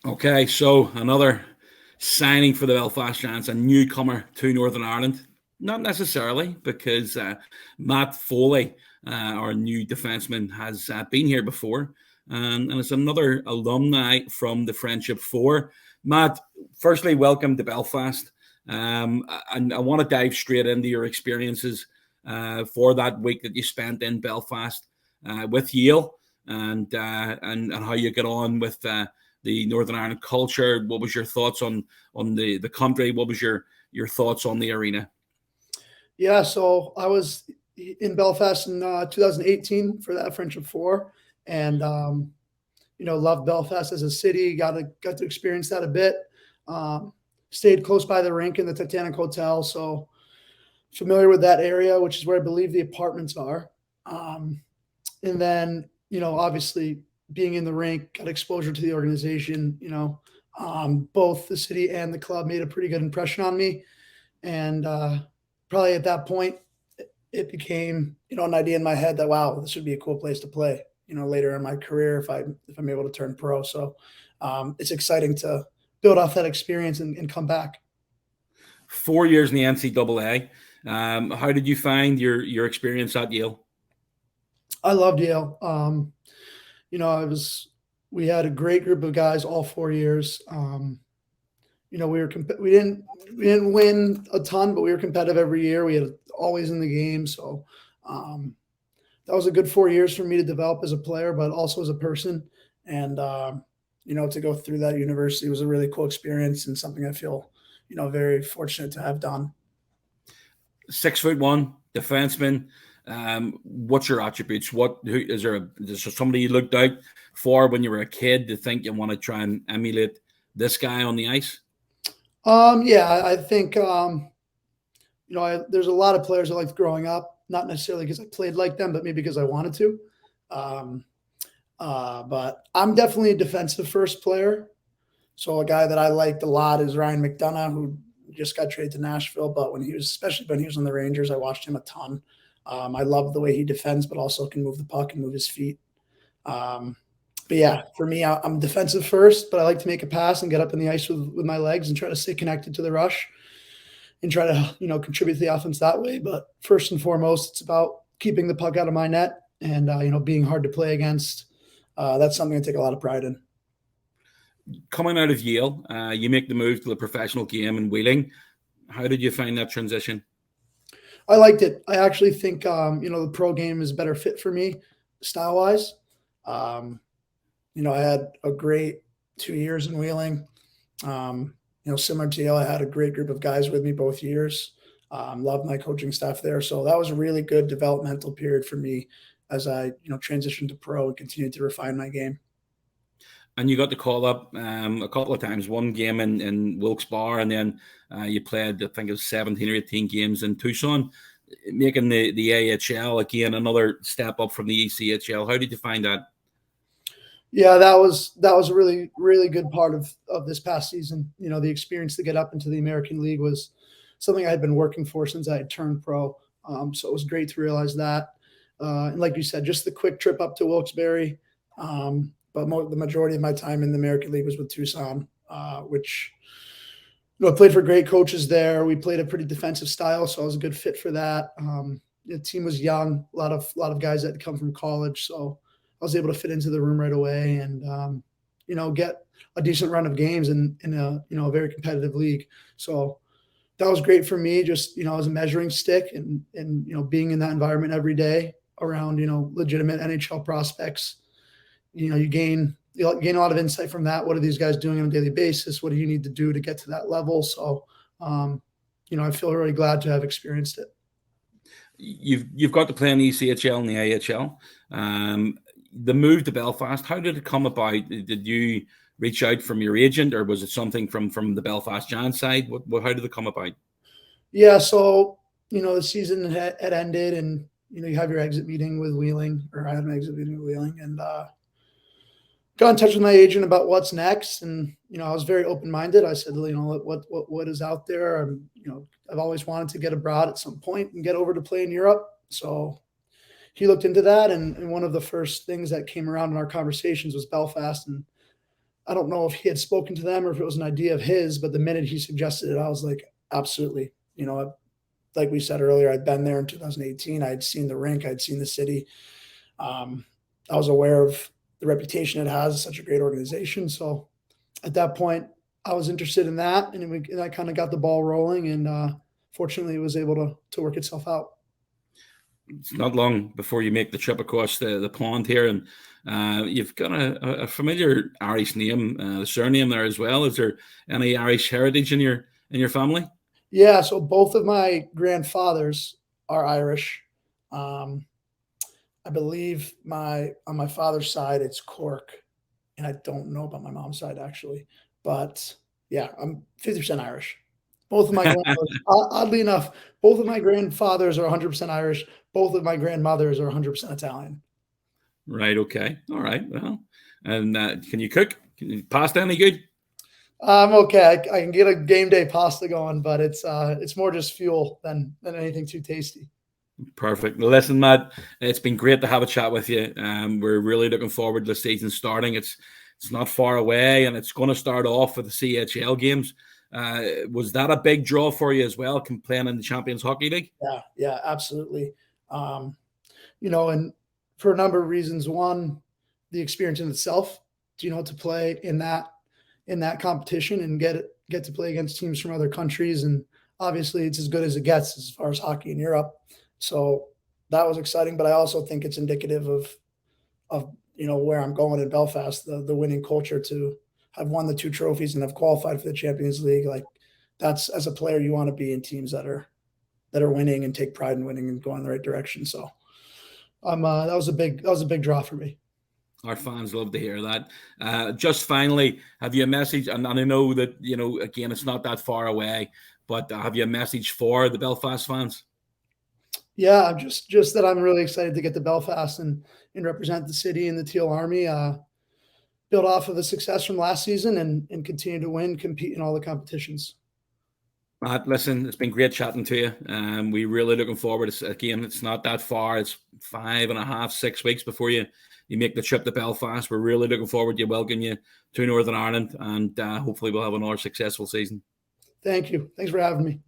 Okay, so another signing for the Belfast Giants, a newcomer to Northern Ireland. Not necessarily, because Matt Foley, our new defenceman, has been here before, and it's another alumni from the Friendship Four. Matt, firstly, welcome to Belfast. And I want to dive straight into your experiences for that week that you spent in Belfast with Yale, and how you get on with the Northern Ireland culture. What was your thoughts on the country? What was your thoughts on the arena? Yeah, so I was in Belfast in 2018 for that Friendship Four, and loved Belfast as a city. Got to experience that a bit. Stayed close by the rink in the Titanic Hotel, so familiar with that area, which is where I believe the apartments are. And then, obviously being in the rink, got exposure to the organization. Both the city and the club made a pretty good impression on me, and probably at that point, it became an idea in my head that, wow, this would be a cool place to play. Later in my career, if I'm able to turn pro. So it's exciting to build off that experience and come back. 4 years in the NCAA. How did you find your experience at Yale? I loved Yale. We had a great group of guys all 4 years. We didn't win a ton, but we were competitive every year. We had always in the game. So that was a good 4 years for me to develop as a player, but also as a person. And, to go through that university was a really cool experience and something I feel, very fortunate to have done. 6'1" defenseman. What's your attributes? Is there somebody you looked out for when you were a kid to think you want to try and emulate this guy on the ice? Yeah, I think, there's a lot of players I liked growing up, not necessarily because I played like them, but maybe because I wanted to. But I'm definitely a defensive first player. So a guy that I liked a lot is Ryan McDonough, who just got traded to Nashville. But especially when he was on the Rangers, I watched him a ton. I love the way he defends, but also can move the puck and move his feet. But yeah, for me, I'm defensive first, but I like to make a pass and get up in the ice with my legs and try to stay connected to the rush and try to, contribute to the offense that way. But first and foremost, it's about keeping the puck out of my net and, being hard to play against. That's something I take a lot of pride in. Coming out of Yale, you make the move to the professional game in Wheeling. How did you find that transition? I liked it. I actually think, the pro game is a better fit for me style-wise. I had a great 2 years in Wheeling. Similar to Yale, I had a great group of guys with me both years. Loved my coaching staff there. So that was a really good developmental period for me as I, transitioned to pro and continued to refine my game. And you got to call up a couple of times, one game in Wilkes-Barre, and then you played, I think it was 17 or 18 games in Tucson, making the AHL, again, another step up from the ECHL. How did you find that? Yeah, that was a really, really good part of this past season. The experience to get up into the American League was something I had been working for since I had turned pro. So it was great to realize that. And like you said, just the quick trip up to Wilkes-Barre. But the majority of my time in the American League was with Tucson, which I played for great coaches there. We played a pretty defensive style, so I was a good fit for that. The team was young, a lot of guys that had come from college, so I was able to fit into the room right away and get a decent run of games in a very competitive league. So that was great for me, just as a measuring stick and being in that environment every day around legitimate NHL prospects. You gain a lot of insight from that. What are these guys doing on a daily basis? What do you need to do to get to that level? So, I feel really glad to have experienced it. You've got to play in the ECHL and the AHL. The move to Belfast, how did it come about? Did you reach out from your agent, or was it something from the Belfast Giants side? How did it come about? Yeah, so the season had ended, and you have your exit meeting with Wheeling, or I had an exit meeting with Wheeling, and got in touch with my agent about what's next. And, I was very open-minded. I said, what is out there? I've always wanted to get abroad at some point and get over to play in Europe. So he looked into that. And one of the first things that came around in our conversations was Belfast. And I don't know if he had spoken to them or if it was an idea of his, but the minute he suggested it, I was like, absolutely. Like we said earlier, I'd been there in 2018. I'd seen the rink, I'd seen the city. I was aware of the reputation it has, such a great organization. So at that point, I was interested in that, and I kind of got the ball rolling, and fortunately, it was able to work itself out. It's not long before you make the trip across the pond here, and you've got a familiar Irish name, the surname there as well. Is there any Irish heritage in your family? Yeah, so both of my grandfathers are Irish. I believe on my father's side it's Cork, and I don't know about my mom's side actually, but yeah, I'm 50% Irish. Both of my grandfathers, oddly enough, both of my grandfathers are 100% Irish. Both of my grandmothers are 100% Italian. Right. Okay. All right. Well, and can you cook? Can you pasta any good? I'm okay. I can get a game day pasta going, but it's more just fuel than anything too tasty. Perfect. Listen, Matt, it's been great to have a chat with you. We're really looking forward to the season starting. It's not far away, and it's going to start off with the CHL games. Was that a big draw for you as well, playing in the Champions Hockey League? Yeah, absolutely. And for a number of reasons. One, the experience in itself, to play in that competition and get to play against teams from other countries, and obviously it's as good as it gets as far as hockey in Europe. So that was exciting, but I also think it's indicative of where I'm going in Belfast, the winning culture, to have won the 2 trophies and have qualified for the Champions League. Like, that's, as a player, you want to be in teams that are winning and take pride in winning and go in the right direction. So that was a big draw for me. Our fans love to hear that. Just finally, have you a message? And I know that, again, it's not that far away, but have you a message for the Belfast fans? Yeah, just that I'm really excited to get to Belfast and represent the city and the Teal Army, build off of the success from last season and continue to win, compete in all the competitions. Matt, listen, it's been great chatting to you. We're really looking forward. It's not that far. It's 5.5, 6 weeks before you make the trip to Belfast. We're really looking forward to welcoming you to Northern Ireland, and hopefully we'll have another successful season. Thank you. Thanks for having me.